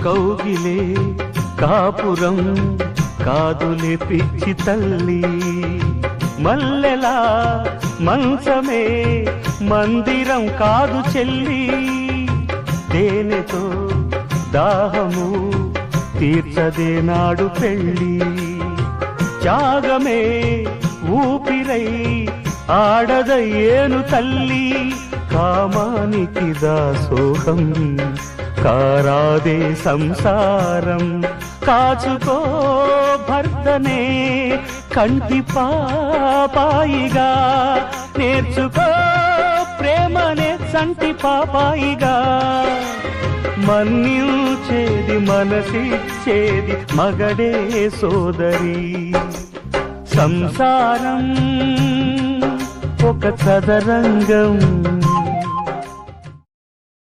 కౌగిలే కాపురం కాదులే పిచ్చి తల్లి, మల్లెలా మంచమే మందిరం కాదు చెల్లి, తేనెతో దాహము తీర్చదే నాడు పెళ్ళి, త్యాగమే ఊపిరై ఆడదయ్యేను తల్లి, కామానికి దాసోహం కారాదే సంసారం, కాచుకో భర్తనే కంటి పాపాయిగా, నేర్చుకో ప్రేమనే సంటి పాపాయిగా, మన్నించేది మనసిచ్చేది మగడే సోదరి, సంసారం ఒక చదరంగం.